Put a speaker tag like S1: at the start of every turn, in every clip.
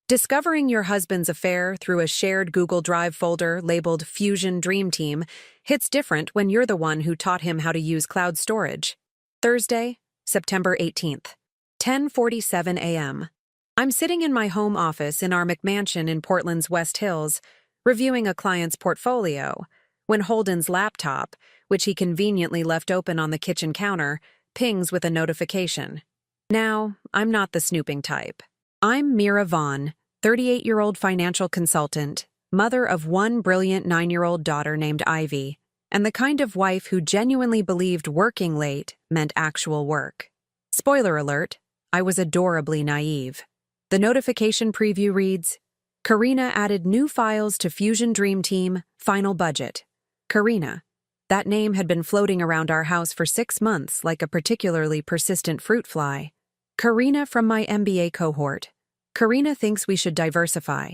S1: Discovering your husband's affair through a shared Google Drive folder labeled Fusion Dream Team hits different when you're the one who taught him how to use cloud storage. Thursday, September 18th, 10:47 a.m. I'm sitting in my home office in our McMansion in Portland's West Hills, reviewing a client's portfolio, when Holden's laptop, which he conveniently left open on the kitchen counter, pings with a notification. Now, I'm not the snooping type. I'm Mira Vaughn, 38-year-old financial consultant, mother of one brilliant 9-year-old daughter named Ivy, and the kind of wife who genuinely believed working late meant actual work. Spoiler alert, I was adorably naive. The notification preview reads, Karina added new files to Fusion Dream Team, final budget. Karina. That name had been floating around our house for 6 months like a particularly persistent fruit fly. Karina from my MBA cohort. Karina thinks we should diversify.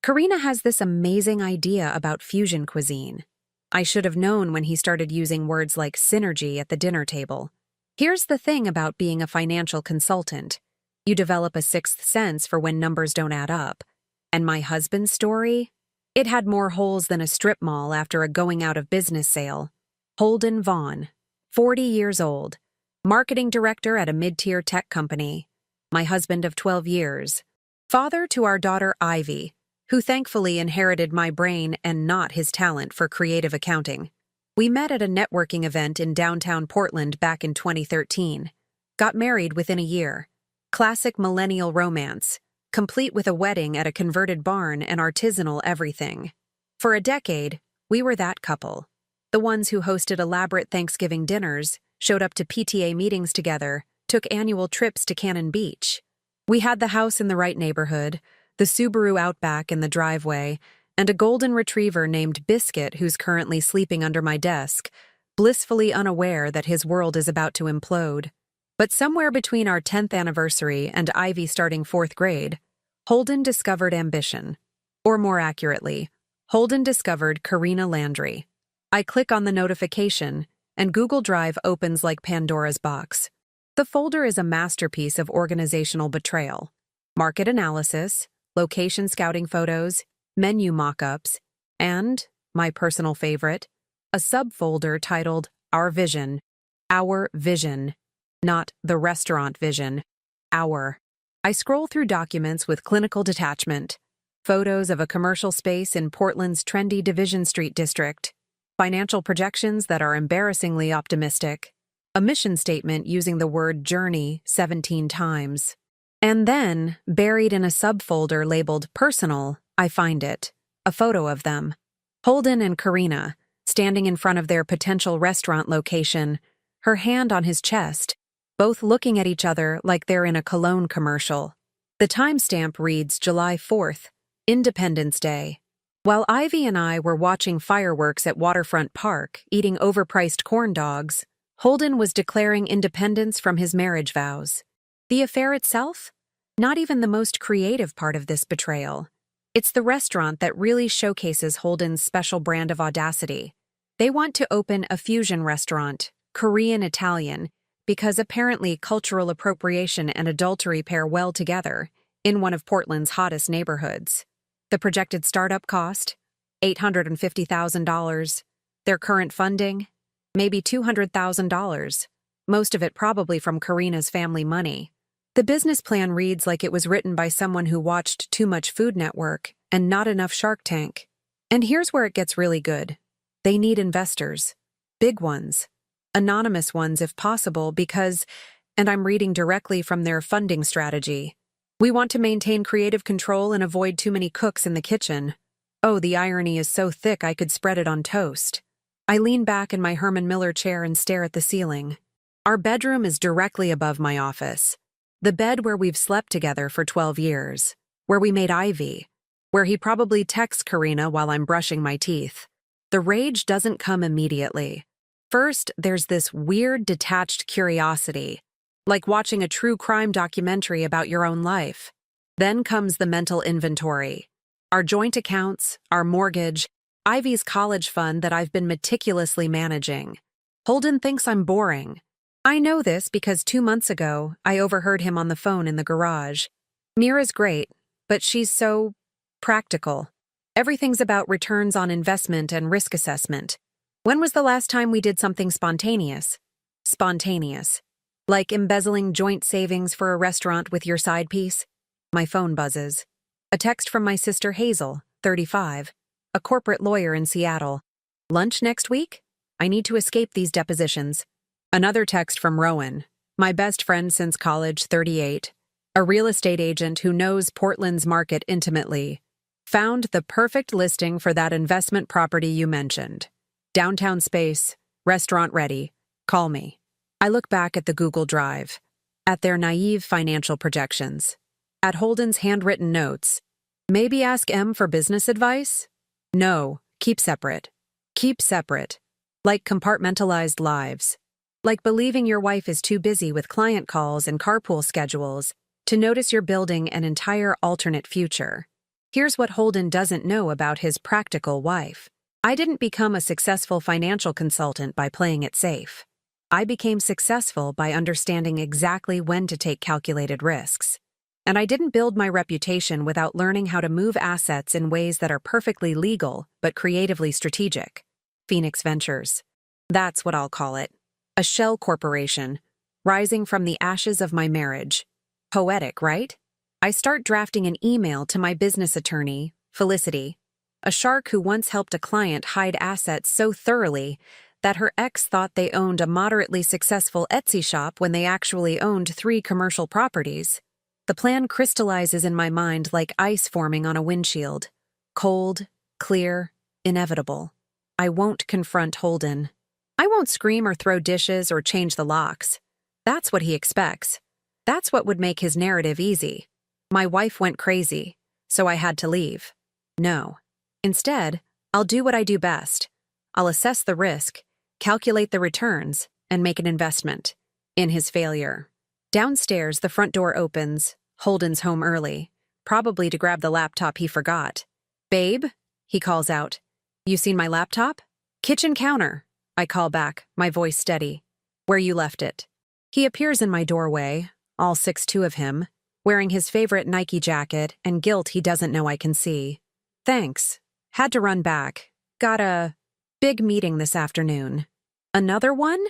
S1: Karina has this amazing idea about fusion cuisine. I should have known when he started using words like synergy at the dinner table. Here's the thing about being a financial consultant. You develop a sixth sense for when numbers don't add up. And my husband's story? It had more holes than a strip mall after a going-out-of-business sale. Holden Vaughn, 40 years old, marketing director at a mid-tier tech company. My husband of 12 years. Father to our daughter Ivy, who thankfully inherited my brain and not his talent for creative accounting. We met at a networking event in downtown Portland back in 2013. Got married within a year. Classic millennial romance, complete with a wedding at a converted barn and artisanal everything. For a decade, we were that couple. The ones who hosted elaborate Thanksgiving dinners, showed up to PTA meetings together, took annual trips to Cannon Beach. We had the house in the right neighborhood, the Subaru Outback in the driveway, and a golden retriever named Biscuit who's currently sleeping under my desk, blissfully unaware that his world is about to implode. But somewhere between our 10th anniversary and Ivy starting 4th grade, Holden discovered ambition. Or more accurately, Holden discovered Karina Landry. I click on the notification, and Google Drive opens like Pandora's box. The folder is a masterpiece of organizational betrayal. Market analysis, location scouting photos, menu mock-ups, and, my personal favorite, a subfolder titled Our Vision. Our Vision. Not the restaurant vision. Our. I scroll through documents with clinical detachment. Photos of a commercial space in Portland's trendy Division Street district. Financial projections that are embarrassingly optimistic. A mission statement using the word journey 17 times. And then, buried in a subfolder labeled Personal, I find it. A photo of them. Holden and Karina, standing in front of their potential restaurant location, her hand on his chest, both looking at each other like they're in a cologne commercial. The timestamp reads July 4th, Independence Day. While Ivy and I were watching fireworks at Waterfront Park, eating overpriced corn dogs, Holden was declaring independence from his marriage vows. The affair itself? Not even the most creative part of this betrayal. It's the restaurant that really showcases Holden's special brand of audacity. They want to open a fusion restaurant, Korean-Italian, because apparently cultural appropriation and adultery pair well together, in one of Portland's hottest neighborhoods. The projected startup cost? $850,000. Their current funding? Maybe $200,000. Most of it probably from Karina's family money. The business plan reads like it was written by someone who watched too much Food Network and not enough Shark Tank. And here's where it gets really good. They need investors. Big ones. Anonymous ones if possible because, and I'm reading directly from their funding strategy, we want to maintain creative control and avoid too many cooks in the kitchen. Oh, the irony is so thick I could spread it on toast. I lean back in my Herman Miller chair and stare at the ceiling. Our bedroom is directly above my office. The bed where we've slept together for 12 years. Where we made Ivy. Where he probably texts Karina while I'm brushing my teeth. The rage doesn't come immediately. First, there's this weird detached curiosity, like watching a true crime documentary about your own life. Then comes the mental inventory. Our joint accounts, our mortgage, Ivy's college fund that I've been meticulously managing. Holden thinks I'm boring. I know this because 2 months ago, I overheard him on the phone in the garage. Mira's great, but she's so practical. Everything's about returns on investment and risk assessment. When was the last time we did something spontaneous? Spontaneous. Like embezzling joint savings for a restaurant with your side piece? My phone buzzes. A text from my sister Hazel, 35, a corporate lawyer in Seattle. Lunch next week? I need to escape these depositions. Another text from Rowan, my best friend since college, 38, a real estate agent who knows Portland's market intimately. Found the perfect listing for that investment property you mentioned. Downtown space, restaurant ready. Call me. I look back at the Google Drive, at their naive financial projections, at Holden's handwritten notes. Maybe ask M for business advice? No, keep separate. Keep separate. Like compartmentalized lives. Like believing your wife is too busy with client calls and carpool schedules to notice you're building an entire alternate future. Here's what Holden doesn't know about his practical wife. I didn't become a successful financial consultant by playing it safe. I became successful by understanding exactly when to take calculated risks. And I didn't build my reputation without learning how to move assets in ways that are perfectly legal but creatively strategic. Phoenix Ventures. That's what I'll call it. A shell corporation, rising from the ashes of my marriage. Poetic, right? I start drafting an email to my business attorney, Felicity, a shark who once helped a client hide assets so thoroughly that her ex thought they owned a moderately successful Etsy shop when they actually owned 3 commercial properties. The plan crystallizes in my mind like ice forming on a windshield. Cold, clear, inevitable. I won't confront Holden. I won't scream or throw dishes or change the locks. That's what he expects. That's what would make his narrative easy. My wife went crazy, so I had to leave. No. Instead, I'll do what I do best. I'll assess the risk, calculate the returns, and make an investment. In his failure. Downstairs, the front door opens. Holden's home early, probably to grab the laptop he forgot. "Babe," he calls out. "You seen my laptop?" "Kitchen counter," I call back, my voice steady. "Where you left it." He appears in my doorway, all 6'2" of him, wearing his favorite Nike jacket and guilt he doesn't know I can see. "Thanks. Had to run back. Got a big meeting this afternoon." "Another one?"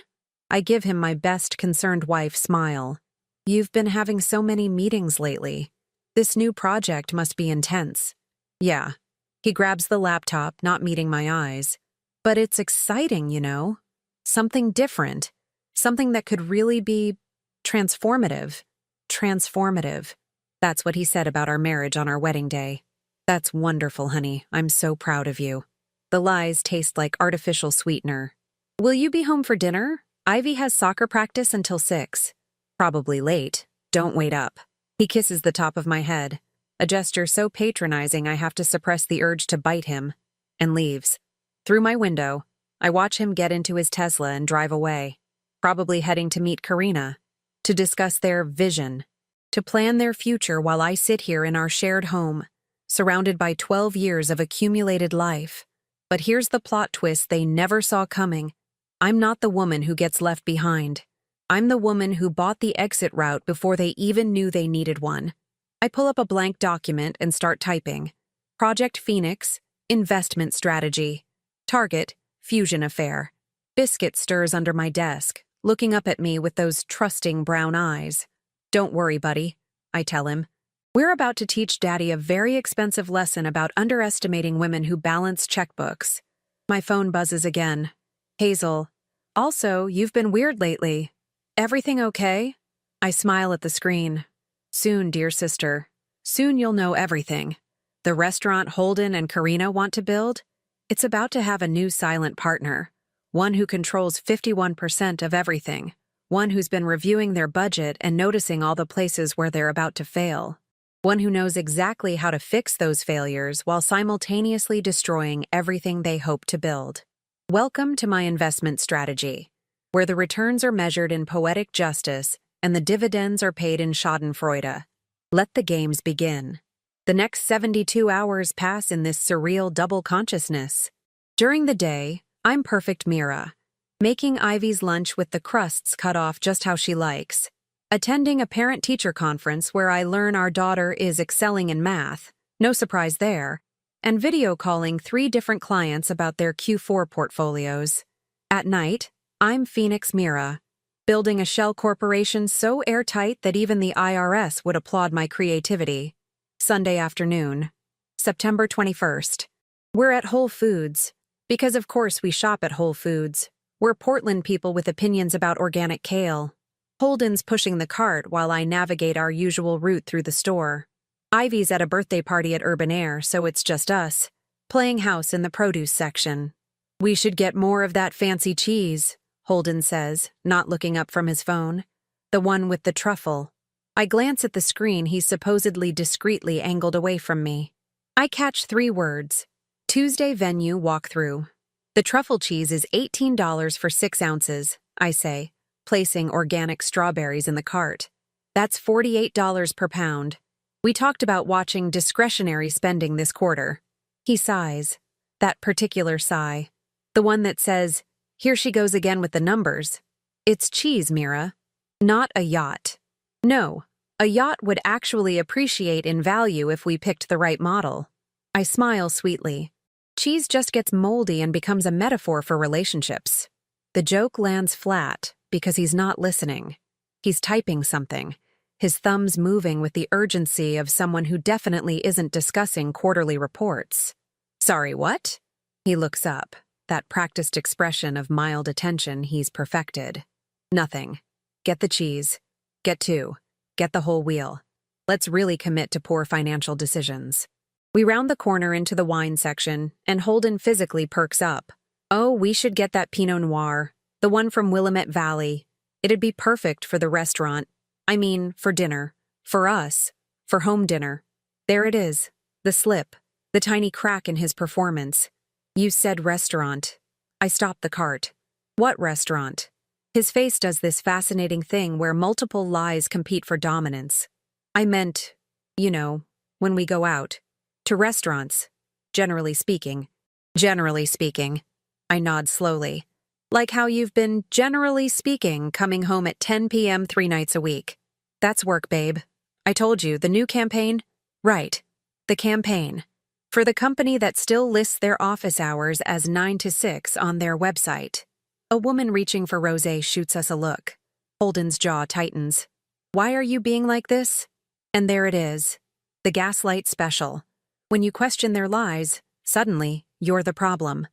S1: I give him my best concerned wife smile. "You've been having so many meetings lately. This new project must be intense." "Yeah." He grabs the laptop, not meeting my eyes. "But it's exciting, you know. Something different. Something that could really be transformative." Transformative. That's what he said about our marriage on our wedding day. "That's wonderful, honey. I'm so proud of you." The lies taste like artificial sweetener. "Will you be home for dinner? Ivy has soccer practice until 6. "Probably late. Don't wait up." He kisses the top of my head, a gesture so patronizing I have to suppress the urge to bite him, and leaves. Through my window, I watch him get into his Tesla and drive away, probably heading to meet Karina, to discuss their vision, to plan their future while I sit here in our shared home, surrounded by 12 years of accumulated life. But here's the plot twist they never saw coming. I'm not the woman who gets left behind. I'm the woman who bought the exit route before they even knew they needed one. I pull up a blank document and start typing. Project Phoenix, investment strategy. Target, fusion affair. Biscuit stirs under my desk, looking up at me with those trusting brown eyes. "Don't worry, buddy," I tell him. "We're about to teach Daddy a very expensive lesson about underestimating women who balance checkbooks." My phone buzzes again. "Hazel. Also, you've been weird lately. Everything okay?" I smile at the screen. "Soon, dear sister. Soon you'll know everything. The restaurant Holden and Karina want to build? It's about to have a new silent partner. One who controls 51% of everything. One who's been reviewing their budget and noticing all the places where they're about to fail. One who knows exactly how to fix those failures while simultaneously destroying everything they hope to build. Welcome to my investment strategy, where the returns are measured in poetic justice and the dividends are paid in schadenfreude. Let the games begin. The next 72 hours pass in this surreal double consciousness. During the day, I'm perfect Mira, making Ivy's lunch with the crusts cut off just how she likes. Attending a parent-teacher conference where I learn our daughter is excelling in math, no surprise there, and video calling 3 different clients about their Q4 portfolios. At night, I'm Phoenix Mira, building a shell corporation so airtight that even the IRS would applaud my creativity. Sunday afternoon, September 21st. We're at Whole Foods, because of course we shop at Whole Foods. We're Portland people with opinions about organic kale. Holden's pushing the cart while I navigate our usual route through the store. Ivy's at a birthday party at Urban Air, so it's just us, playing house in the produce section. We should get more of that fancy cheese, Holden says, not looking up from his phone. The one with the truffle. I glance at the screen he's supposedly discreetly angled away from me. I catch 3 words. Tuesday venue walkthrough. The truffle cheese is $18 for 6 ounces, I say, placing organic strawberries in the cart. That's $48 per pound. We talked about watching discretionary spending this quarter. He sighs. That particular sigh. The one that says, here she goes again with the numbers. It's cheese, Mira. Not a yacht. No, a yacht would actually appreciate in value if we picked the right model. I smile sweetly. Cheese just gets moldy and becomes a metaphor for relationships. The joke lands flat because he's not listening. He's typing something, his thumbs moving with the urgency of someone who definitely isn't discussing quarterly reports. Sorry, what? He looks up, that practiced expression of mild attention he's perfected. Nothing. Get the cheese. Get 2. Get the whole wheel. Let's really commit to poor financial decisions. We round the corner into the wine section, and Holden physically perks up. Oh, we should get that Pinot Noir, the one from Willamette Valley. It'd be perfect for the restaurant. I mean, for dinner. For us. For home dinner. There it is. The slip. The tiny crack in his performance. You said restaurant. I stopped the cart. What restaurant? His face does this fascinating thing where multiple lies compete for dominance. I meant, when we go out. To restaurants. Generally speaking. Generally speaking. I nod slowly. Like how you've been, generally speaking, coming home at 10 p.m. 3 nights a week. That's work, babe. I told you, the new campaign? Right. The campaign. For the company that still lists their office hours as 9 to 6 on their website. A woman reaching for rosé shoots us a look. Holden's jaw tightens. Why are you being like this? And there it is. The gaslight special. When you question their lies, suddenly, you're the problem.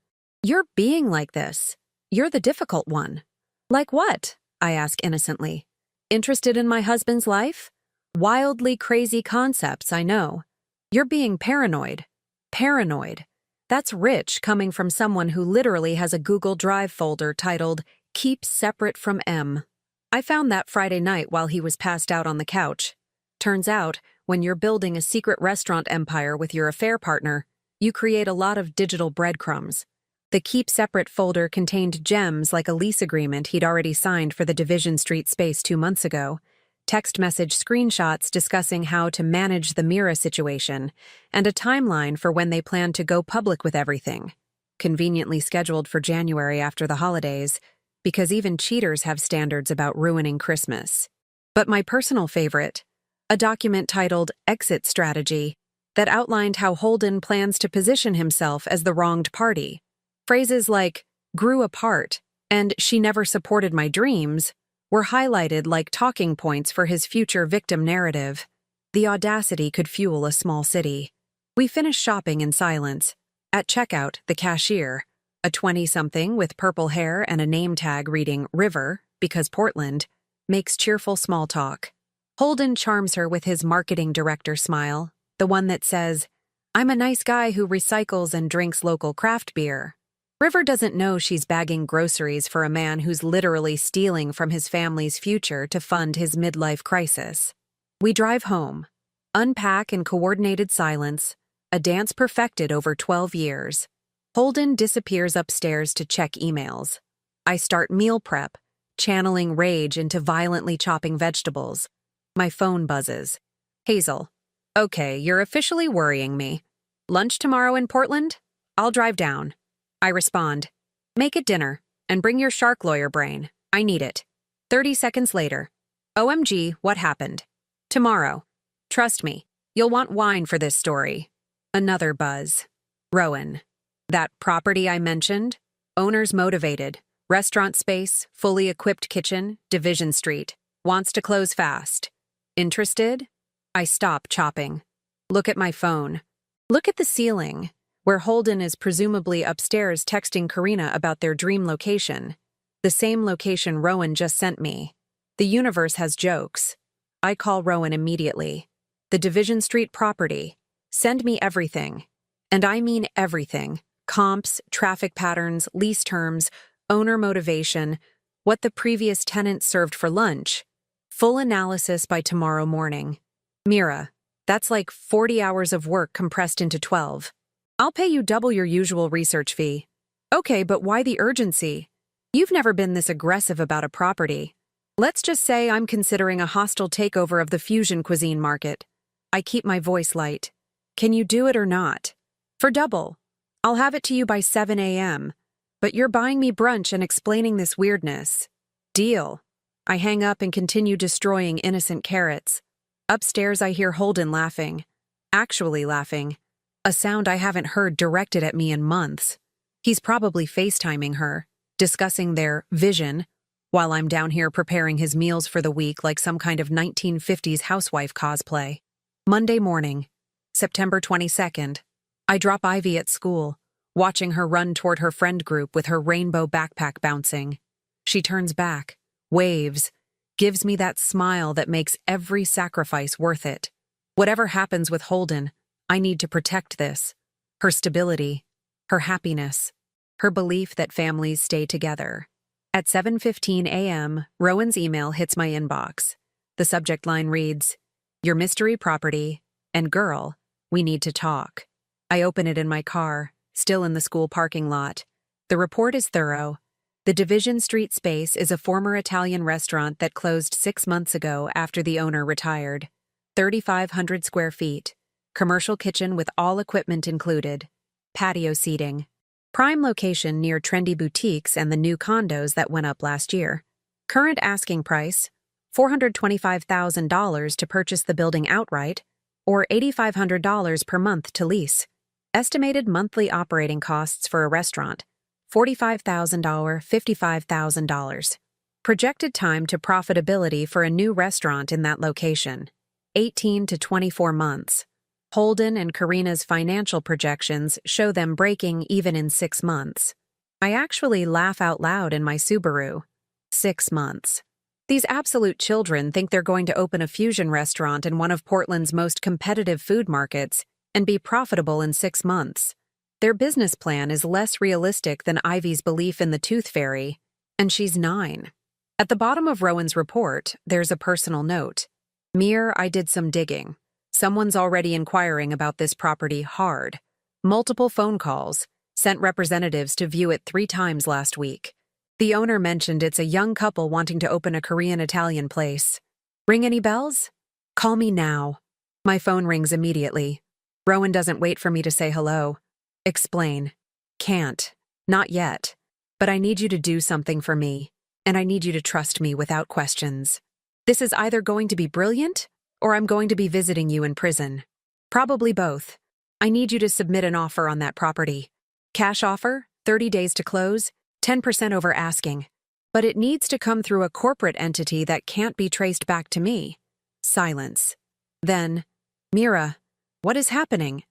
S1: You're being like this. You're the difficult one. Like what? I ask innocently. Interested in my husband's life? Wildly crazy concepts, I know. You're being paranoid. Paranoid. That's rich coming from someone who literally has a Google Drive folder titled, Keep Separate from M. I found that Friday night while he was passed out on the couch. Turns out, when you're building a secret restaurant empire with your affair partner, you create a lot of digital breadcrumbs. The Keep Separate folder contained gems like a lease agreement he'd already signed for the Division Street space 2 months ago, text message screenshots discussing how to manage the Mira situation, and a timeline for when they plan to go public with everything. Conveniently scheduled for January after the holidays, because even cheaters have standards about ruining Christmas. But my personal favorite, a document titled Exit Strategy, that outlined how Holden plans to position himself as the wronged party. Phrases like, grew apart, and she never supported my dreams, were highlighted like talking points for his future victim narrative. The audacity could fuel a small city. We finished shopping in silence. At checkout, the cashier, a 20-something with purple hair and a name tag reading River, because Portland, makes cheerful small talk. Holden charms her with his marketing director smile, the one that says, I'm a nice guy who recycles and drinks local craft beer. River doesn't know she's bagging groceries for a man who's literally stealing from his family's future to fund his midlife crisis. We drive home, unpack in coordinated silence, a dance perfected over 12 years. Holden disappears upstairs to check emails. I start meal prep, channeling rage into violently chopping vegetables. My phone buzzes. Hazel. Okay, you're officially worrying me. Lunch tomorrow in Portland? I'll drive down. I respond. Make it dinner, and bring your shark lawyer brain. I need it. 30 seconds later. OMG, what happened? Tomorrow. Trust me, you'll want wine for this story. Another buzz. Rowan. That property I mentioned? Owner's motivated. Restaurant space, fully equipped kitchen, Division Street. Wants to close fast. Interested? I stop chopping. Look at my phone. Look at the ceiling, where Holden is presumably upstairs texting Karina about their dream location. The same location Rowan just sent me. The universe has jokes. I call Rowan immediately. The Division Street property. Send me everything. And I mean everything. Comps, traffic patterns, lease terms, owner motivation, what the previous tenant served for lunch. Full analysis by tomorrow morning. Mira, that's like 40 hours of work compressed into 12. I'll pay you double your usual research fee. Okay, but why the urgency? You've never been this aggressive about a property. Let's just say I'm considering a hostile takeover of the fusion cuisine market. I keep my voice light. Can you do it or not? For double. I'll have it to you by 7 a.m. But you're buying me brunch and explaining this weirdness. Deal. I hang up and continue destroying innocent carrots. Upstairs I hear Holden laughing. Actually laughing. A sound I haven't heard directed at me in months. He's probably FaceTiming her, discussing their vision, while I'm down here preparing his meals for the week like some kind of 1950s housewife cosplay. Monday morning, September 22nd. I drop Ivy at school, watching her run toward her friend group with her rainbow backpack bouncing. She turns back, waves, gives me that smile that makes every sacrifice worth it. Whatever happens with Holden, I need to protect this. Her stability, her happiness, her belief that families stay together. At 7:15 a.m., Rowan's email hits my inbox. The subject line reads, "Your mystery property, and girl, we need to talk." I open it in my car, still in the school parking lot. The report is thorough. The Division Street space is a former Italian restaurant that closed 6 months ago after the owner retired. 3,500 square feet. Commercial kitchen with all equipment included. Patio seating. Prime location near trendy boutiques and the new condos that went up last year. Current asking price, $425,000 to purchase the building outright, or $8,500 per month to lease. Estimated monthly operating costs for a restaurant, $45,000, $55,000. Projected time to profitability for a new restaurant in that location, 18 to 24 months. Holden and Karina's financial projections show them breaking even in 6 months. I actually laugh out loud in my Subaru. 6 months. These absolute children think they're going to open a fusion restaurant in one of Portland's most competitive food markets and be profitable in 6 months. Their business plan is less realistic than Ivy's belief in the tooth fairy, and she's 9. At the bottom of Rowan's report, there's a personal note. Mir, I did some digging. Someone's already inquiring about this property hard. Multiple phone calls, sent representatives to view it 3 times last week. The owner mentioned it's a young couple wanting to open a Korean-Italian place. Ring any bells? Call me now. My phone rings immediately. Rowan doesn't wait for me to say hello. Explain. Can't. Not yet. But I need you to do something for me, and I need you to trust me without questions. This is either going to be brilliant, or I'm going to be visiting you in prison. Probably both. I need you to submit an offer on that property. Cash offer, 30 days to close, 10% over asking. But it needs to come through a corporate entity that can't be traced back to me. Silence. Then, Mira, what is happening?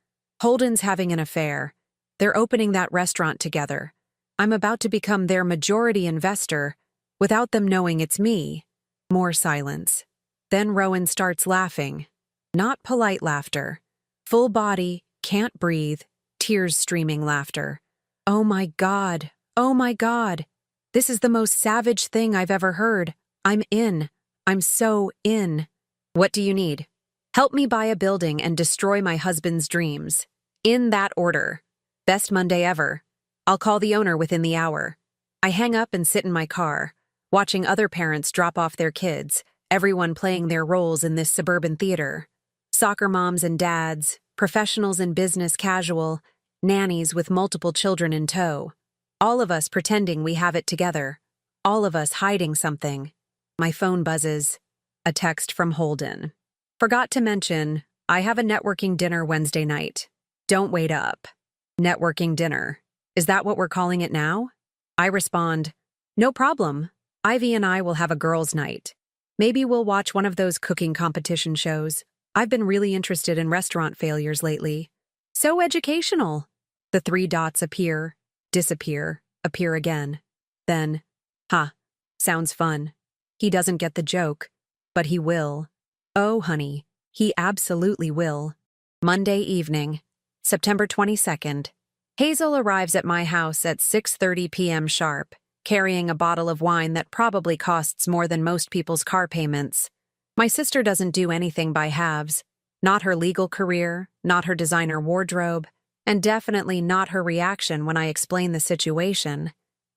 S1: Holden's having an affair. They're opening that restaurant together. I'm about to become their majority investor, without them knowing it's me. More silence. Then Rowan starts laughing. Not polite laughter. Full body, can't breathe, tears streaming laughter. Oh my God. Oh my God. This is the most savage thing I've ever heard. I'm in. I'm so in. What do you need? Help me buy a building and destroy my husband's dreams. In that order. Best Monday ever. I'll call the owner within the hour. I hang up and sit in my car, watching other parents drop off their kids, everyone playing their roles in this suburban theater. Soccer moms and dads, professionals in business casual, nannies with multiple children in tow. All of us pretending we have it together. All of us hiding something. My phone buzzes. A text from Holden. Forgot to mention, I have a networking dinner Wednesday night. Don't wait up. Networking dinner. Is that what we're calling it now? I respond, no problem. Ivy and I will have a girls' night. Maybe we'll watch one of those cooking competition shows. I've been really interested in restaurant failures lately. So educational. The 3 dots appear, disappear, appear again. Then, sounds fun. He doesn't get the joke, but he will. Oh, honey, he absolutely will. Monday evening, September 22nd. Hazel arrives at my house at 6:30 p.m. sharp, carrying a bottle of wine that probably costs more than most people's car payments. My sister doesn't do anything by halves. Not her legal career, not her designer wardrobe, and definitely not her reaction when I explain the situation.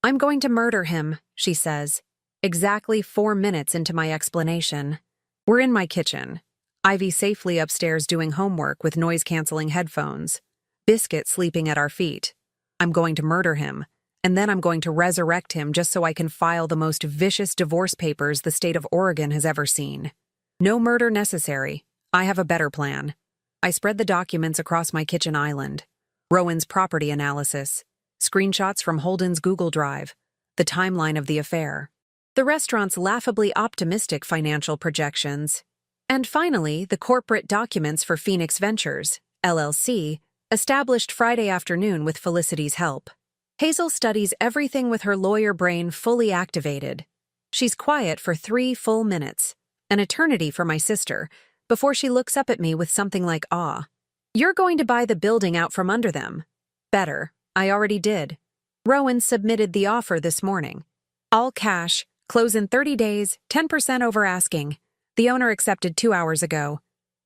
S1: I'm going to murder him, she says, exactly 4 minutes into my explanation. We're in my kitchen. Ivy safely upstairs doing homework with noise-canceling headphones. Biscuit sleeping at our feet. I'm going to murder him, and then I'm going to resurrect him just so I can file the most vicious divorce papers the state of Oregon has ever seen. No murder necessary. I have a better plan. I spread the documents across my kitchen island. Rowan's property analysis. Screenshots from Holden's Google Drive. The timeline of the affair. The restaurant's laughably optimistic financial projections. And finally, the corporate documents for Phoenix Ventures, LLC, established Friday afternoon with Felicity's help. Hazel studies everything with her lawyer brain fully activated. She's quiet for 3 full minutes, an eternity for my sister, before she looks up at me with something like awe. You're going to buy the building out from under them. Better, I already did. Rowan submitted the offer this morning. All cash, close in 30 days, 10% over asking. The owner accepted 2 hours ago.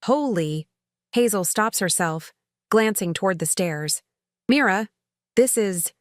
S1: Holy! Hazel stops herself, glancing toward the stairs. Mira, this is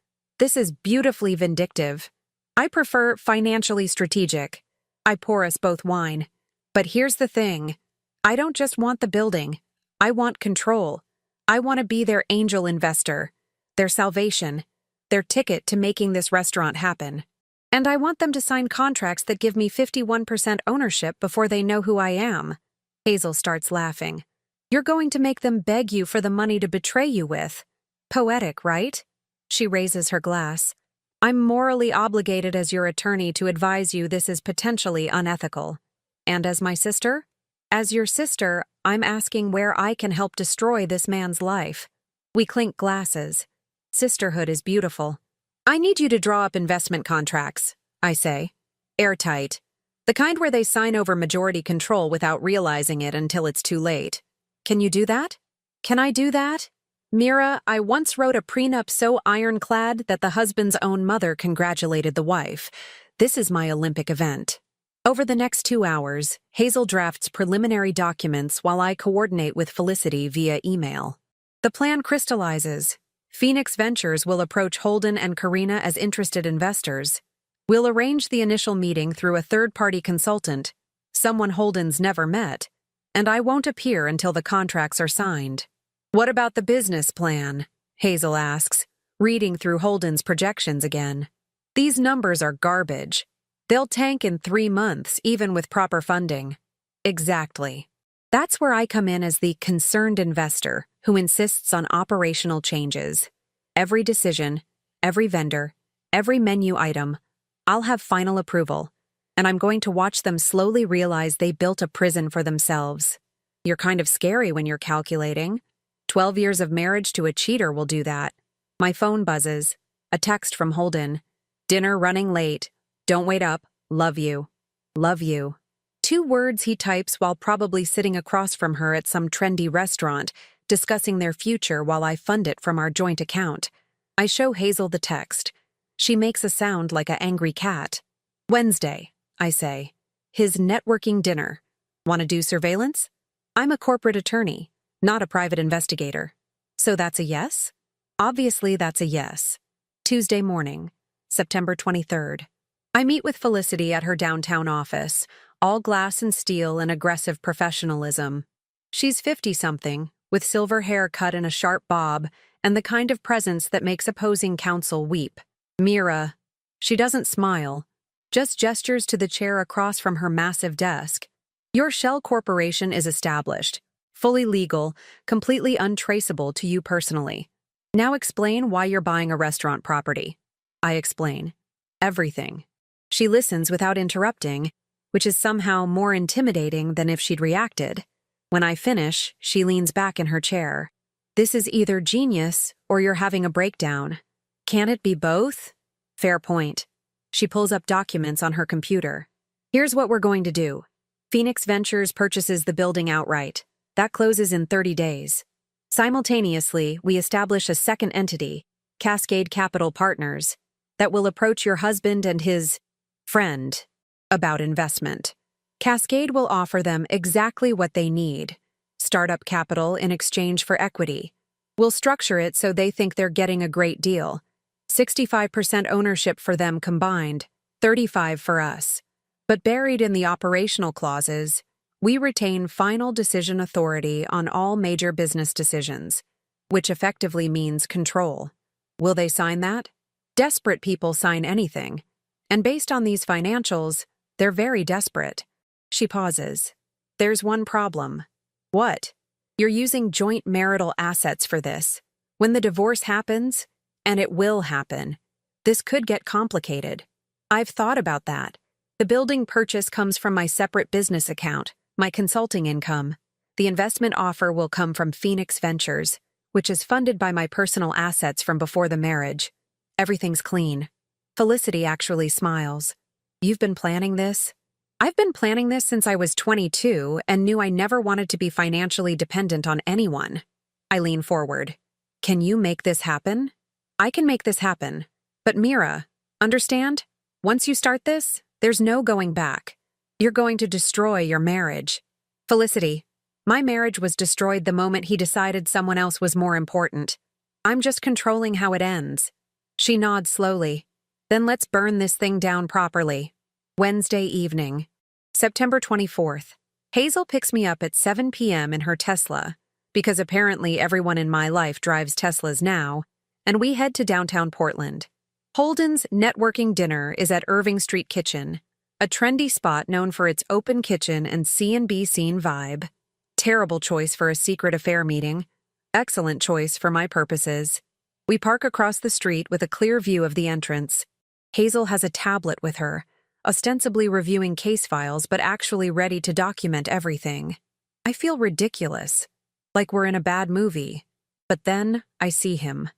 S1: beautifully vindictive. I prefer financially strategic. I pour us both wine. But here's the thing. I don't just want the building. I want control. I want to be their angel investor, their salvation, their ticket to making this restaurant happen. And I want them to sign contracts that give me 51% ownership before they know who I am. Hazel starts laughing. You're going to make them beg you for the money to betray you with. Poetic, right? She raises her glass. I'm morally obligated as your attorney to advise you this is potentially unethical. And as my sister? As your sister, I'm asking where I can help destroy this man's life. We clink glasses. Sisterhood is beautiful. I need you to draw up investment contracts, I say. Airtight. The kind where they sign over majority control without realizing it until it's too late. Can you do that? Can I do that? Mira, I once wrote a prenup so ironclad that the husband's own mother congratulated the wife. This is my Olympic event. Over the next 2 hours, Hazel drafts preliminary documents while I coordinate with Felicity via email. The plan crystallizes. Phoenix Ventures will approach Holden and Karina as interested investors. We'll arrange the initial meeting through a third-party consultant, someone Holden's never met, and I won't appear until the contracts are signed. What about the business plan? Hazel asks, reading through Holden's projections again. These numbers are garbage. They'll tank in 3 months, even with proper funding. Exactly. That's where I come in as the concerned investor who insists on operational changes. Every decision, every vendor, every menu item, I'll have final approval, and I'm going to watch them slowly realize they built a prison for themselves. You're kind of scary when you're calculating. 12 years of marriage to a cheater will do that. My phone buzzes. A text from Holden. Dinner running late. Don't wait up. Love you. Love you. 2 words he types while probably sitting across from her at some trendy restaurant, discussing their future while I fund it from our joint account. I show Hazel the text. She makes a sound like an angry cat. Wednesday, I say. His networking dinner. Want to do surveillance? I'm a corporate attorney, not a private investigator. So that's a yes? Obviously that's a yes. Tuesday morning, September 23rd. I meet with Felicity at her downtown office, all glass and steel and aggressive professionalism. She's 50-something, with silver hair cut in a sharp bob, and the kind of presence that makes opposing counsel weep. Mira. She doesn't smile, just gestures to the chair across from her massive desk. Your shell corporation is established, fully legal, completely untraceable to you personally. Now explain why you're buying a restaurant property. I explain. Everything. She listens without interrupting, which is somehow more intimidating than if she'd reacted. When I finish, she leans back in her chair. This is either genius or you're having a breakdown. Can it be both? Fair point. She pulls up documents on her computer. Here's what we're going to do. Phoenix Ventures purchases the building outright. That closes in 30 days. Simultaneously, we establish a second entity, Cascade Capital Partners, that will approach your husband and his friend about investment. Cascade will offer them exactly what they need, startup capital in exchange for equity. We'll structure it so they think they're getting a great deal. 65% ownership for them combined, 35% for us. But buried in the operational clauses, we retain final decision authority on all major business decisions, which effectively means control. Will they sign that? Desperate people sign anything. And based on these financials, they're very desperate. She pauses. There's one problem. What? You're using joint marital assets for this. When the divorce happens, and it will happen, this could get complicated. I've thought about that. The building purchase comes from my separate business account, my consulting income. The investment offer will come from Phoenix Ventures, which is funded by my personal assets from before the marriage. Everything's clean. Felicity actually smiles. You've been planning this? I've been planning this since I was 22 and knew I never wanted to be financially dependent on anyone. I lean forward. Can you make this happen? I can make this happen. But Mira, understand? Once you start this, there's no going back. You're going to destroy your marriage. Felicity, my marriage was destroyed the moment he decided someone else was more important. I'm just controlling how it ends. She nods slowly. Then let's burn this thing down properly. Wednesday evening. September 24th. Hazel picks me up at 7 p.m. in her Tesla, because apparently everyone in my life drives Teslas now, and we head to downtown Portland. Holden's networking dinner is at Irving Street Kitchen, a trendy spot known for its open kitchen and C&B scene vibe. Terrible choice for a secret affair meeting. Excellent choice for my purposes. We park across the street with a clear view of the entrance. Hazel has a tablet with her, ostensibly reviewing case files but actually ready to document everything. I feel ridiculous, like we're in a bad movie. But then I see him,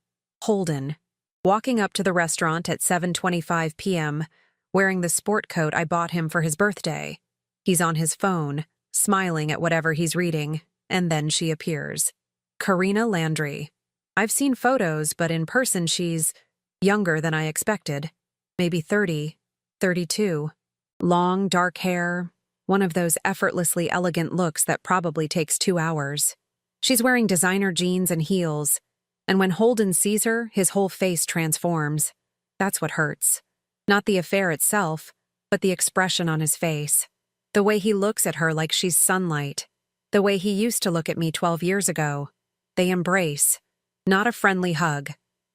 S1: Holden, walking up to the restaurant at 7:25 p.m., wearing the sport coat I bought him for his birthday. He's on his phone, smiling at whatever he's reading, and then she appears. Karina Landry. I've seen photos, but in person she's younger than I expected. Maybe 30, 32. Long, dark hair, one of those effortlessly elegant looks that probably takes 2 hours. She's wearing designer jeans and heels, and when Holden sees her, his whole face transforms. That's what hurts. Not the affair itself, but the expression on his face. The way he looks at her like she's sunlight. The way he used to look at me 12 years ago. They embrace. Not a friendly hug.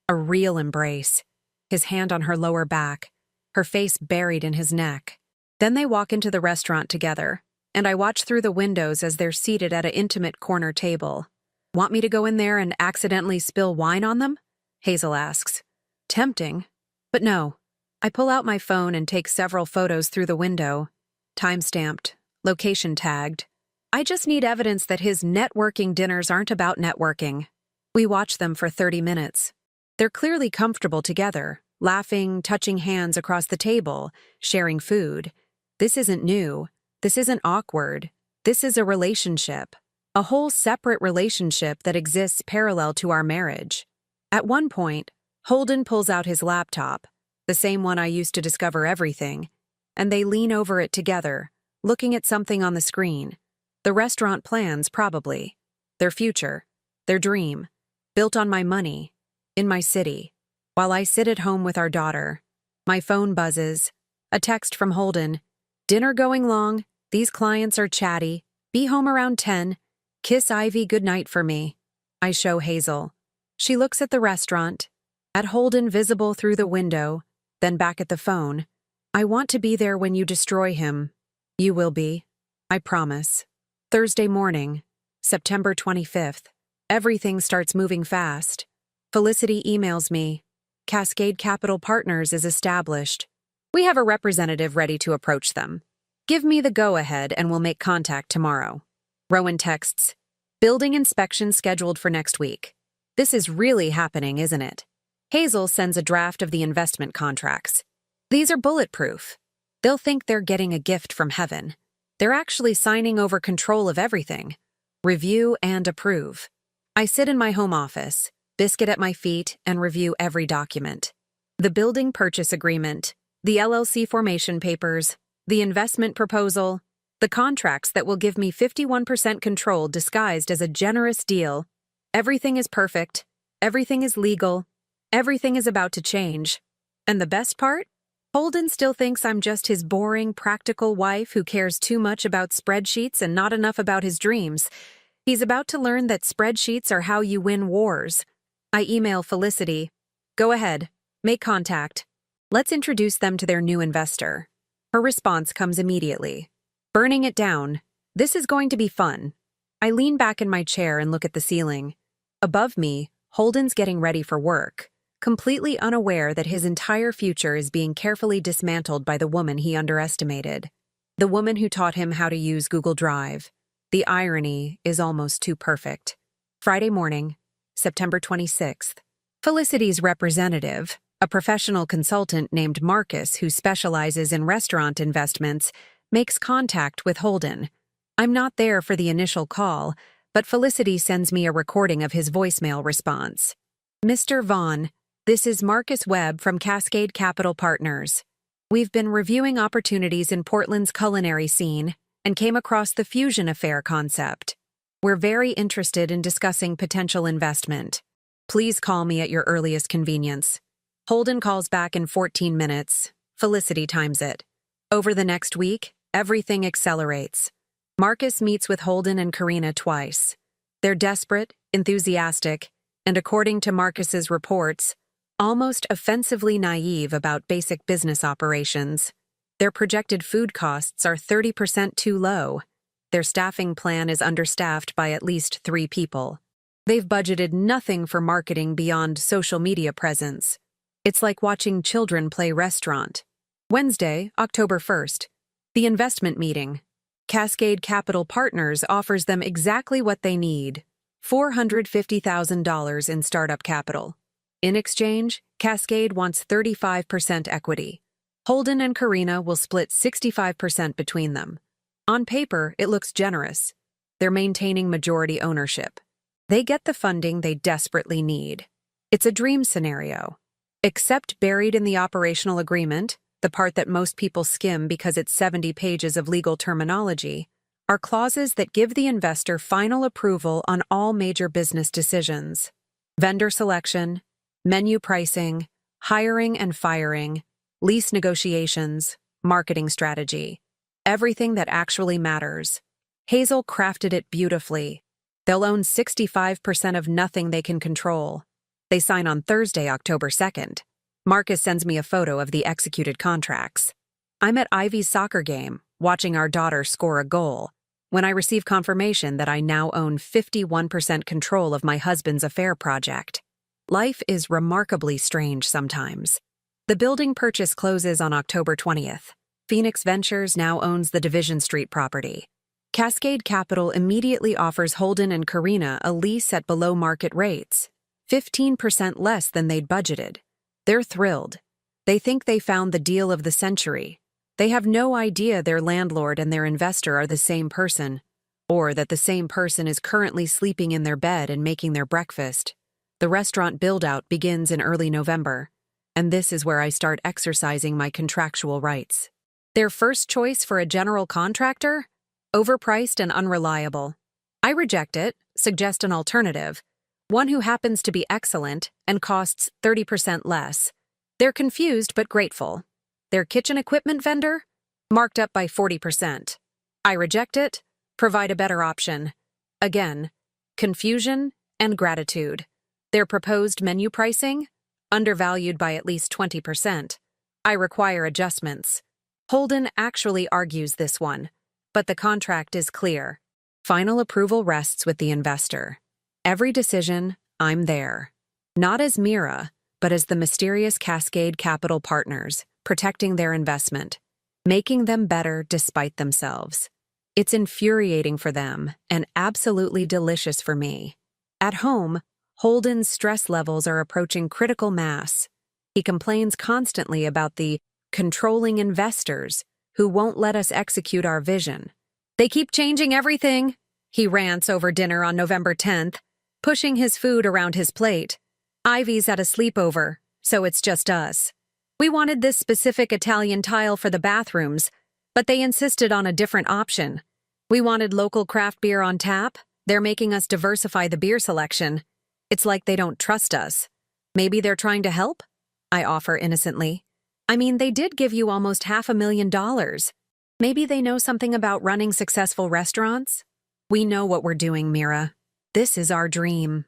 S1: A real embrace. His hand on her lower back. Her face buried in his neck. Then they walk into the restaurant together, and I watch through the windows as they're seated at an intimate corner table. Want me to go in there and accidentally spill wine on them? Hazel asks. Tempting. But no. I pull out my phone and take several photos through the window. Time-stamped. Location tagged. I just need evidence that his networking dinners aren't about networking. We watch them for 30 minutes. They're clearly comfortable together, laughing, touching hands across the table, sharing food. This isn't new. This isn't awkward. This is a relationship. A whole separate relationship that exists parallel to our marriage. At one point, Holden pulls out his laptop, the same one I used to discover everything, and they lean over it together, looking at something on the screen. The restaurant plans, probably. Their future. Their dream. Built on my money. In my city. While I sit at home with our daughter. My phone buzzes. A text from Holden. Dinner going long. These clients are chatty. Be home around 10. Kiss Ivy goodnight for me. I show Hazel. She looks at the restaurant. At Holden visible through the window. Then back at the phone. I want to be there when you destroy him. You will be. I promise. Thursday morning, September 25th. Everything starts moving fast. Felicity emails me. Cascade Capital Partners is established. We have a representative ready to approach them. Give me the go-ahead and we'll make contact tomorrow. Rowan texts. Building inspection scheduled for next week. This is really happening, isn't it? Hazel sends a draft of the investment contracts. These are bulletproof. They'll think they're getting a gift from heaven. They're actually signing over control of everything. Review and approve. I sit in my home office, biscuit at my feet, and review every document. The building purchase agreement, the LLC formation papers, the investment proposal, the contracts that will give me 51% control disguised as a generous deal. Everything is perfect. Everything is legal. Everything is about to change. And the best part? Holden still thinks I'm just his boring, practical wife who cares too much about spreadsheets and not enough about his dreams. He's about to learn that spreadsheets are how you win wars. I email Felicity. Go ahead. Make contact. Let's introduce them to their new investor. Her response comes immediately. Burning it down. This is going to be fun. I lean back in my chair and look at the ceiling. Above me, Holden's getting ready for work, completely unaware that his entire future is being carefully dismantled by the woman he underestimated. The woman who taught him how to use Google Drive. The irony is almost too perfect. Friday morning, September 26th. Felicity's representative, a professional consultant named Marcus who specializes in restaurant investments, makes contact with Holden. I'm not there for the initial call, but Felicity sends me a recording of his voicemail response. Mr. Vaughn, this is Marcus Webb from Cascade Capital Partners. We've been reviewing opportunities in Portland's culinary scene and came across the fusion affair concept. We're very interested in discussing potential investment. Please call me at your earliest convenience. Holden calls back in 14 minutes. Felicity times it. Over the next week, everything accelerates. Marcus meets with Holden and Karina twice. They're desperate, enthusiastic, and according to Marcus's reports, almost offensively naive about basic business operations. Their projected food costs are 30% too low. Their staffing plan is understaffed by at least 3 people. They've budgeted nothing for marketing beyond social media presence. It's like watching children play restaurant. Wednesday, October 1st. The investment meeting. Cascade Capital Partners offers them exactly what they need, $450,000 in startup capital. In exchange, Cascade wants 35% equity. Holden and Karina will split 65% between them. On paper, it looks generous. They're maintaining majority ownership. They get the funding they desperately need. It's a dream scenario. Except buried in the operational agreement, the part that most people skim because it's 70 pages of legal terminology, are clauses that give the investor final approval on all major business decisions. Vendor selection, menu pricing, hiring and firing, lease negotiations, marketing strategy. Everything that actually matters. Hazel crafted it beautifully. They'll own 65% of nothing they can control. They sign on Thursday, October 2nd. Marcus sends me a photo of the executed contracts. I'm at Ivy's soccer game, watching our daughter score a goal, when I receive confirmation that I now own 51% control of my husband's affair project. Life is remarkably strange sometimes. The building purchase closes on October 20th. Phoenix Ventures now owns the Division Street property. Cascade Capital immediately offers Holden and Karina a lease at below market rates, 15% less than they'd budgeted. They're thrilled. They think they found the deal of the century. They have no idea their landlord and their investor are the same person, or that the same person is currently sleeping in their bed and making their breakfast. The restaurant build-out begins in early November, and this is where I start exercising my contractual rights. Their first choice for a general contractor? Overpriced and unreliable. I reject it, suggest an alternative, one who happens to be excellent and costs 30% less. They're confused but grateful. Their kitchen equipment vendor? Marked up by 40%. I reject it, provide a better option. Again, confusion and gratitude. Their proposed menu pricing? Undervalued by at least 20%. I require adjustments. Holden actually argues this one. But the contract is clear. Final approval rests with the investor. Every decision, I'm there. Not as Mira, but as the mysterious Cascade Capital partners, protecting their investment, making them better despite themselves. It's infuriating for them and absolutely delicious for me. At home, Holden's stress levels are approaching critical mass. He complains constantly about the controlling investors who won't let us execute our vision. They keep changing everything, he rants over dinner on November 10th, pushing his food around his plate. Ivy's at a sleepover, so it's just us. We wanted this specific Italian tile for the bathrooms, but they insisted on a different option. We wanted local craft beer on tap. They're making us diversify the beer selection. It's like they don't trust us. Maybe they're trying to help? I offer innocently. I mean, they did give you almost $500,000. Maybe they know something about running successful restaurants? We know what we're doing, Mira. This is our dream.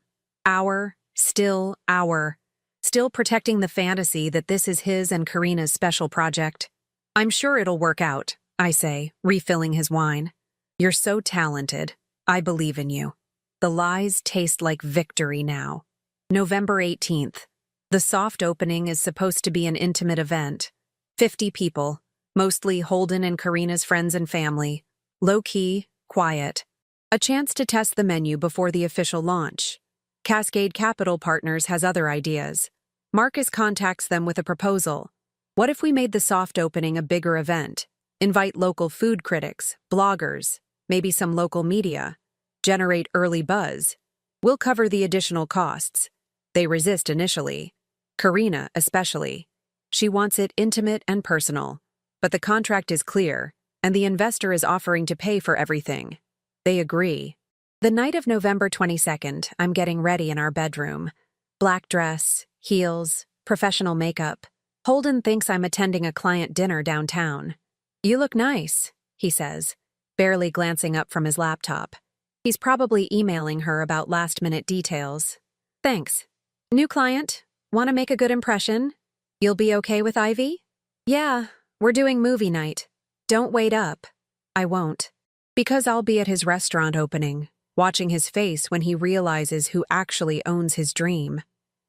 S1: Still protecting the fantasy that this is his and Karina's special project. I'm sure it'll work out, I say, refilling his wine. You're so talented. I believe in you. The lies taste like victory now. November 18th. The soft opening is supposed to be an intimate event. 50 people, mostly Holden and Karina's friends and family. Low-key, quiet. A chance to test the menu before the official launch. Cascade Capital Partners has other ideas. Marcus contacts them with a proposal. What if we made the soft opening a bigger event? Invite local food critics, bloggers, maybe some local media. Generate early buzz. We'll cover the additional costs. They resist initially. Karina, especially. She wants it intimate and personal. But the contract is clear, and the investor is offering to pay for everything. They agree. The night of November 22nd, I'm getting ready in our bedroom. Black dress, heels, professional makeup. Holden thinks I'm attending a client dinner downtown. You look nice, he says, barely glancing up from his laptop. He's probably emailing her about last-minute details. Thanks. New client? Want to make a good impression? You'll be okay with Ivy? Yeah, we're doing movie night. Don't wait up. I won't. Because I'll be at his restaurant opening, watching his face when he realizes who actually owns his dream.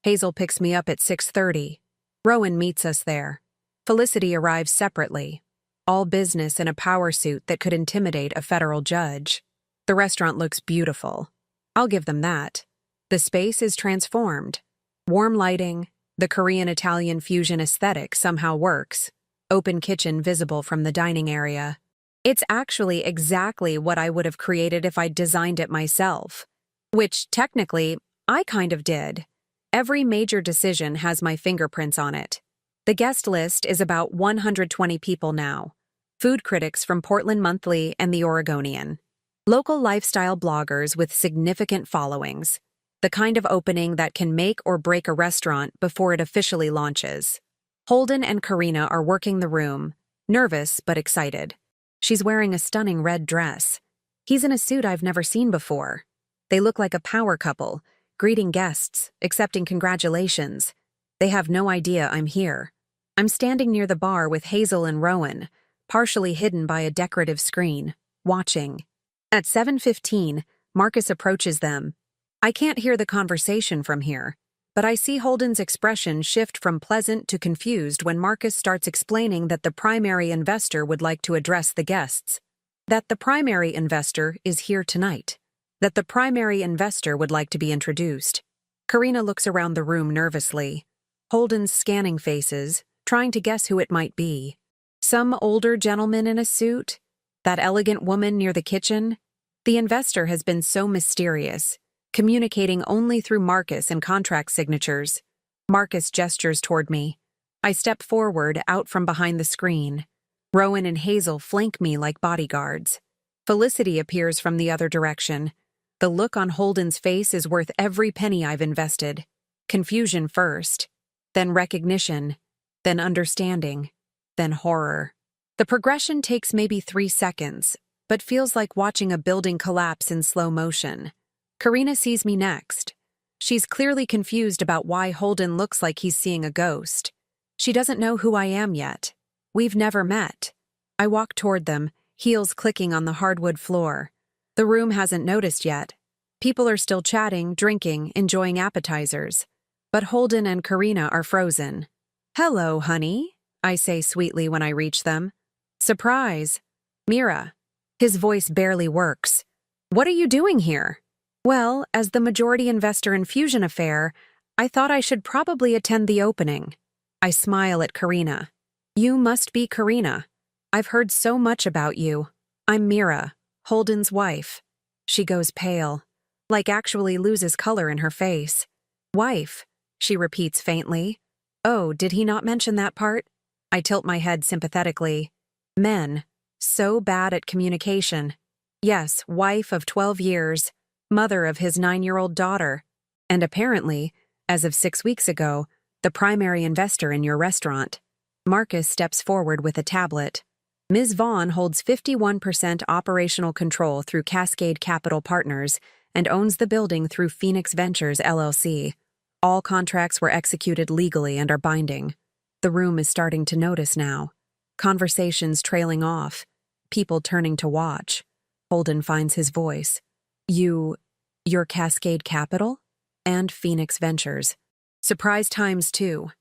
S1: Hazel picks me up at 6:30. Rowan meets us there. Felicity arrives separately. All business in a power suit that could intimidate a federal judge. The restaurant looks beautiful. I'll give them that. The space is transformed. Warm lighting, the Korean-Italian fusion aesthetic somehow works. Open kitchen visible from the dining area. It's actually exactly what I would have created if I'd designed it myself. Which, technically, I kind of did. Every major decision has my fingerprints on it. The guest list is about 120 people now. Food critics from Portland Monthly and The Oregonian. Local lifestyle bloggers with significant followings. The kind of opening that can make or break a restaurant before it officially launches. Holden and Karina are working the room, nervous but excited. She's wearing a stunning red dress. He's in a suit I've never seen before. They look like a power couple, greeting guests, accepting congratulations. They have no idea I'm here. I'm standing near the bar with Hazel and Rowan, partially hidden by a decorative screen, watching. At 7:15, Marcus approaches them. I can't hear the conversation from here, but I see Holden's expression shift from pleasant to confused when Marcus starts explaining that the primary investor would like to address the guests. That the primary investor is here tonight. That the primary investor would like to be introduced. Karina looks around the room nervously. Holden's scanning faces, trying to guess who it might be. Some older gentleman in a suit? That elegant woman near the kitchen? The investor has been so mysterious, communicating only through Marcus and contract signatures. Marcus gestures toward me. I step forward, out from behind the screen. Rowan and Hazel flank me like bodyguards. Felicity appears from the other direction. The look on Holden's face is worth every penny I've invested. Confusion first, then recognition, then understanding, then horror. The progression takes maybe 3 seconds, but feels like watching a building collapse in slow motion. Karina sees me next. She's clearly confused about why Holden looks like he's seeing a ghost. She doesn't know who I am yet. We've never met. I walk toward them, heels clicking on the hardwood floor. The room hasn't noticed yet. People are still chatting, drinking, enjoying appetizers. But Holden and Karina are frozen. "Hello, honey," I say sweetly when I reach them. "Surprise. Mira." His voice barely works. "What are you doing here?" "Well, as the majority investor in Fusion Affair, I thought I should probably attend the opening." I smile at Karina. "You must be Karina. I've heard so much about you." "I'm Mira, Holden's wife." She goes pale, like actually loses color in her face. "Wife," she repeats faintly. "Oh, did he not mention that part?" I tilt my head sympathetically. Men, so bad at communication. "Yes, wife of 12 years, mother of his 9-year-old daughter, and apparently, as of 6 weeks ago, the primary investor in your restaurant." Marcus steps forward with a tablet. "Ms. Vaughn holds 51% operational control through Cascade Capital Partners and owns the building through Phoenix Ventures, LLC. All contracts were executed legally and are binding." The room is starting to notice now. Conversations trailing off, people turning to watch. Holden finds his voice. You're Cascade Capital? And Phoenix Ventures. Surprise times 2.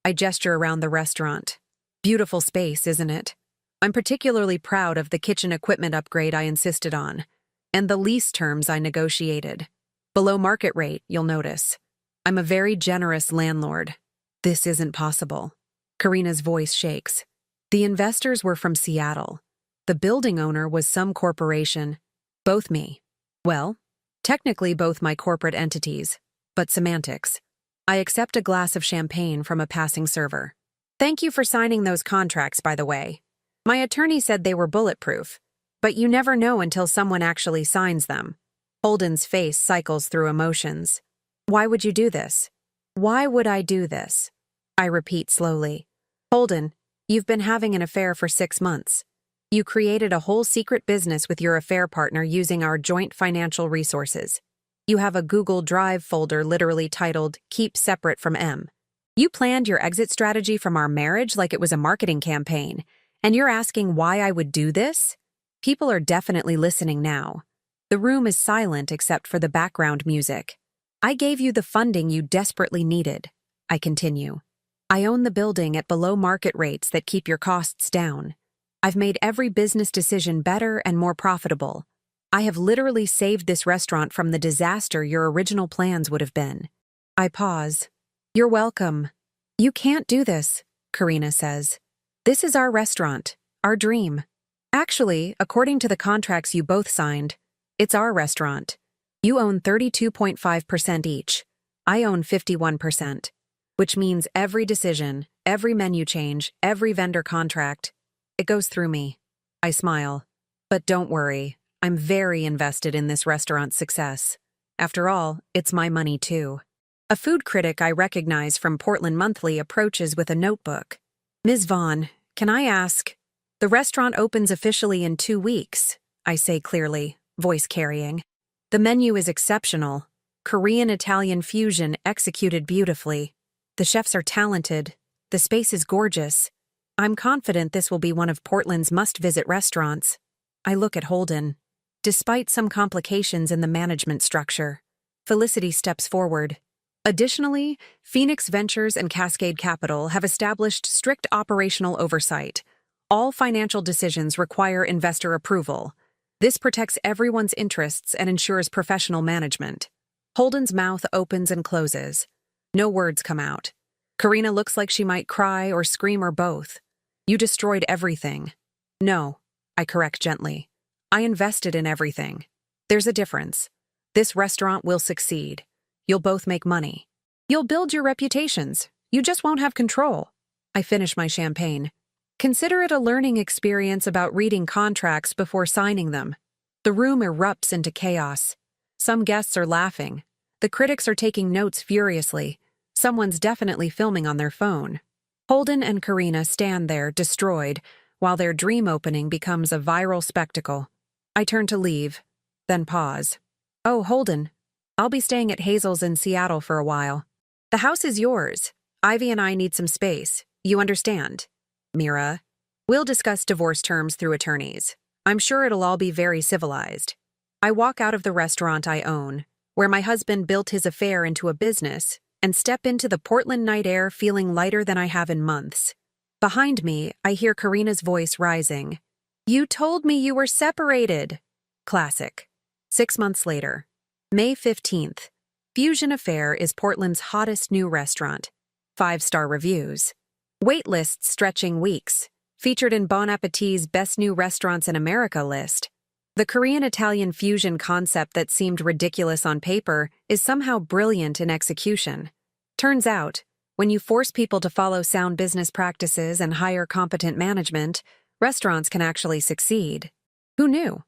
S1: I gesture around the restaurant. Beautiful space, isn't it? I'm particularly proud of the kitchen equipment upgrade I insisted on, and the lease terms I negotiated. Below market rate, you'll notice. I'm a very generous landlord. This isn't possible. Karina's voice shakes. The investors were from Seattle. The building owner was some corporation. Both me. Well, technically both my corporate entities, but semantics. I accept a glass of champagne from a passing server. "Thank you for signing those contracts, by the way. My attorney said they were bulletproof, but you never know until someone actually signs them." Holden's face cycles through emotions. "Why would you do this?" "Why would I do this?" I repeat slowly. "Holden, you've been having an affair for 6 months. You created a whole secret business with your affair partner using our joint financial resources. You have a Google Drive folder literally titled, 'Keep Separate from M.' You planned your exit strategy from our marriage like it was a marketing campaign, and you're asking why I would do this?" People are definitely listening now. The room is silent except for the background music. "I gave you the funding you desperately needed," I continue. "I own the building at below market rates that keep your costs down. I've made every business decision better and more profitable. I have literally saved this restaurant from the disaster your original plans would have been." I pause. "You're welcome." "You can't do this," Karina says. "This is our restaurant, our dream. Actually, according to the contracts you both signed, it's our restaurant. You own 32.5% each. I own 51%, which means every decision, every menu change, every vendor contract, it goes through me." I smile. "But don't worry, I'm very invested in this restaurant's success. After all, it's my money too." A food critic I recognize from Portland Monthly approaches with a notebook. "Ms. Vaughn, can I ask?" "The restaurant opens officially in 2 weeks," I say clearly, voice carrying. "The menu is exceptional. Korean-Italian fusion executed beautifully. The chefs are talented. The space is gorgeous. I'm confident this will be one of Portland's must-visit restaurants." I look at Holden. Despite some complications in the management structure, Felicity steps forward. "Additionally, Phoenix Ventures and Cascade Capital have established strict operational oversight. All financial decisions require investor approval. This protects everyone's interests and ensures professional management." Holden's mouth opens and closes. No words come out. Karina looks like she might cry or scream or both. "You destroyed everything." "No," I correct gently. "I invested in everything. There's a difference. This restaurant will succeed. You'll both make money. You'll build your reputations. You just won't have control." I finish my champagne. "Consider it a learning experience about reading contracts before signing them." The room erupts into chaos. Some guests are laughing. The critics are taking notes furiously. Someone's definitely filming on their phone. Holden and Karina stand there, destroyed, while their dream opening becomes a viral spectacle. I turn to leave, then pause. "Oh, Holden, I'll be staying at Hazel's in Seattle for a while. The house is yours. Ivy and I need some space. You understand?" "Mira, we'll discuss divorce terms through attorneys. I'm sure it'll all be very civilized. I walk out of the restaurant I own, where my husband built his affair into a business, and step into the Portland night air feeling lighter than I have in months. Behind me, I hear Karina's voice rising. "You told me you were separated." Classic. 6 months later. May 15th. Fusion Affair is Portland's hottest new restaurant. 5-star reviews. Wait lists stretching weeks. Featured in Bon Appetit's Best New Restaurants in America list. The Korean-Italian fusion concept that seemed ridiculous on paper is somehow brilliant in execution. Turns out, when you force people to follow sound business practices and hire competent management, restaurants can actually succeed. Who knew?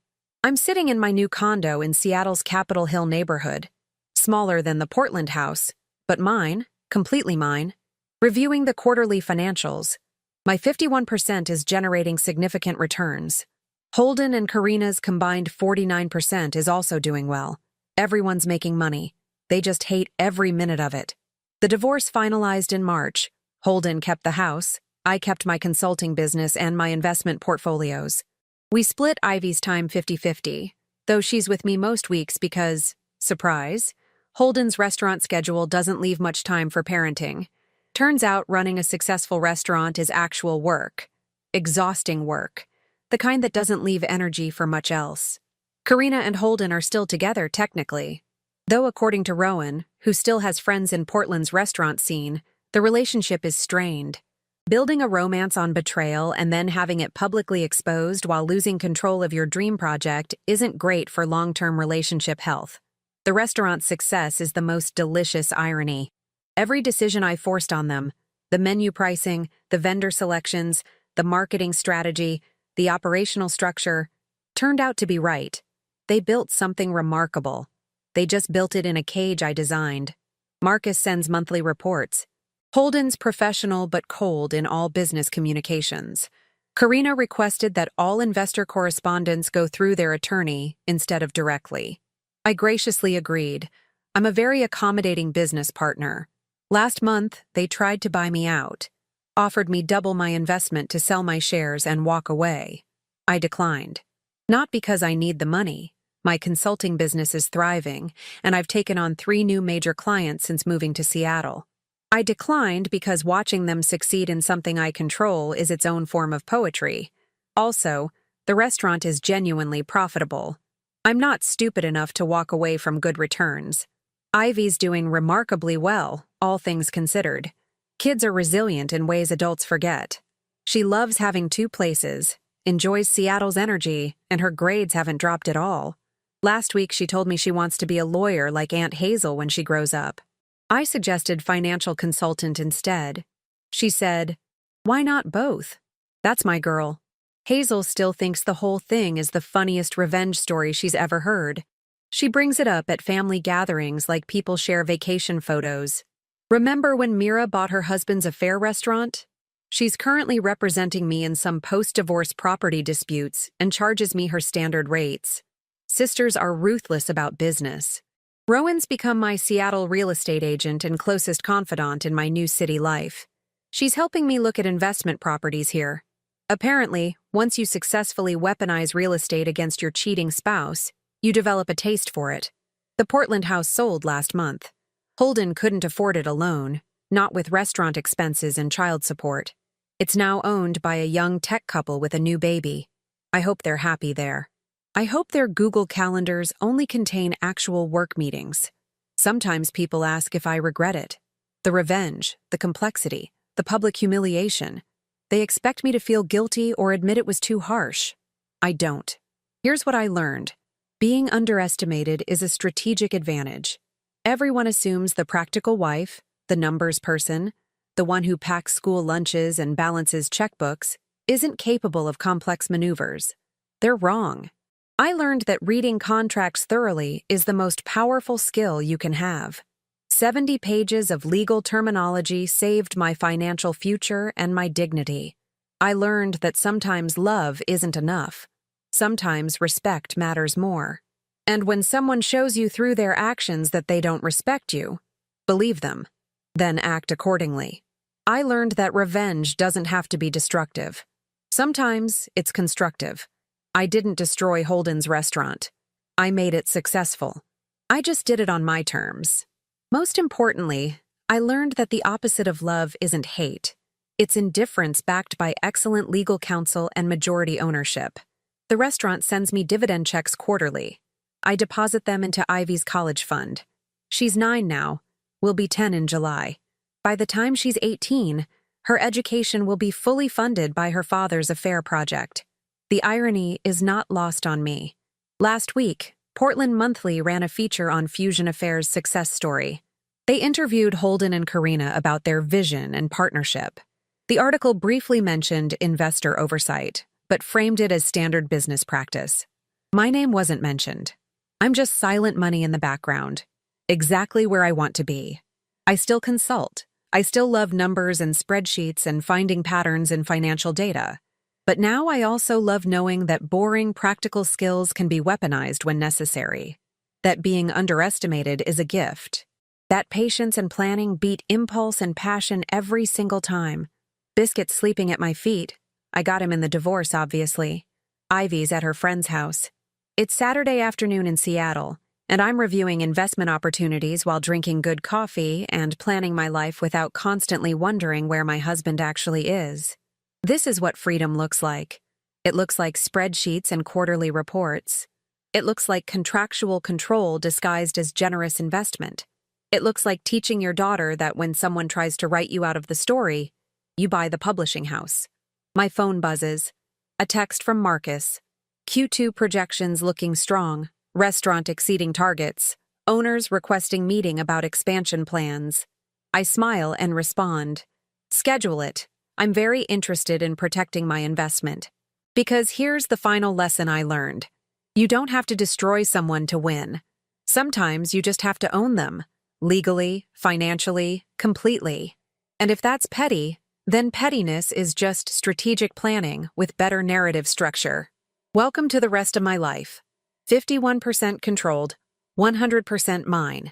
S1: I'm sitting in my new condo in Seattle's Capitol Hill neighborhood. Smaller than the Portland house, but mine, completely mine. Reviewing the quarterly financials. My 51% is generating significant returns. Holden and Karina's combined 49% is also doing well. Everyone's making money. They just hate every minute of it. The divorce finalized in March. Holden kept the house. I kept my consulting business and my investment portfolios. We split Ivy's time 50-50, though she's with me most weeks because, surprise, Holden's restaurant schedule doesn't leave much time for parenting. Turns out running a successful restaurant is actual work. Exhausting work. The kind that doesn't leave energy for much else. Karina and Holden are still together, technically. Though according to Rowan, who still has friends in Portland's restaurant scene, the relationship is strained. Building a romance on betrayal and then having it publicly exposed while losing control of your dream project isn't great for long-term relationship health. The restaurant's success is the most delicious irony. Every decision I forced on them, the menu pricing, the vendor selections, the marketing strategy, the operational structure, turned out to be right. They built something remarkable. They just built it in a cage I designed. Marcus sends monthly reports. Holden's professional but cold in all business communications. Karina requested that all investor correspondence go through their attorney instead of directly. I graciously agreed. I'm a very accommodating business partner. Last month, they tried to buy me out. Offered me double my investment to sell my shares and walk away. I declined. Not because I need the money. My consulting business is thriving, and I've taken on 3 new major clients since moving to Seattle. I declined because watching them succeed in something I control is its own form of poetry. Also, the restaurant is genuinely profitable. I'm not stupid enough to walk away from good returns. Ivy's doing remarkably well, all things considered. Kids are resilient in ways adults forget. She loves having 2 places, enjoys Seattle's energy, and her grades haven't dropped at all. Last week she told me she wants to be a lawyer like Aunt Hazel when she grows up. I suggested financial consultant instead. She said, "Why not both?" That's my girl. Hazel still thinks the whole thing is the funniest revenge story she's ever heard. She brings it up at family gatherings like people share vacation photos. Remember when Mira bought her husband's affair restaurant? She's currently representing me in some post-divorce property disputes and charges me her standard rates. Sisters are ruthless about business. Rowan's become my Seattle real estate agent and closest confidant in my new city life. She's helping me look at investment properties here. Apparently, once you successfully weaponize real estate against your cheating spouse, you develop a taste for it. The Portland house sold last month. Holden couldn't afford it alone, not with restaurant expenses and child support. It's now owned by a young tech couple with a new baby. I hope they're happy there. I hope their Google calendars only contain actual work meetings. Sometimes people ask if I regret it. The revenge, the complexity, the public humiliation. They expect me to feel guilty or admit it was too harsh. I don't. Here's what I learned. Being underestimated is a strategic advantage. Everyone assumes the practical wife, the numbers person, the one who packs school lunches and balances checkbooks, isn't capable of complex maneuvers. They're wrong. I learned that reading contracts thoroughly is the most powerful skill you can have. 70 pages of legal terminology saved my financial future and my dignity. I learned that sometimes love isn't enough. Sometimes respect matters more. And when someone shows you through their actions that they don't respect you, believe them, then act accordingly. I learned that revenge doesn't have to be destructive. Sometimes it's constructive. I didn't destroy Holden's restaurant. I made it successful. I just did it on my terms. Most importantly, I learned that the opposite of love isn't hate. It's indifference backed by excellent legal counsel and majority ownership. The restaurant sends me dividend checks quarterly. I deposit them into Ivy's college fund. She's 9 now, will be 10 in July. By the time she's 18, her education will be fully funded by her father's affair project. The irony is not lost on me. Last week, Portland Monthly ran a feature on Fusion Affair's success story. They interviewed Holden and Karina about their vision and partnership. The article briefly mentioned investor oversight, but framed it as standard business practice. My name wasn't mentioned. I'm just silent money in the background, exactly where I want to be. I still consult. I still love numbers and spreadsheets and finding patterns in financial data. But now I also love knowing that boring practical skills can be weaponized when necessary. That being underestimated is a gift. That patience and planning beat impulse and passion every single time. Biscuit's sleeping at my feet. I got him in the divorce, obviously. Ivy's at her friend's house. It's Saturday afternoon in Seattle, and I'm reviewing investment opportunities while drinking good coffee and planning my life without constantly wondering where my husband actually is. This is what freedom looks like. It looks like spreadsheets and quarterly reports. It looks like contractual control disguised as generous investment. It looks like teaching your daughter that when someone tries to write you out of the story, you buy the publishing house. My phone buzzes. A text from Marcus. Q2 projections looking strong. Restaurant exceeding targets. Owners requesting meeting about expansion plans. I smile and respond. Schedule it. I'm very interested in protecting my investment. Because here's the final lesson I learned. You don't have to destroy someone to win. Sometimes you just have to own them. Legally, financially, completely. And if that's petty, then pettiness is just strategic planning with better narrative structure. Welcome to the rest of my life. 51% controlled, 100% mine.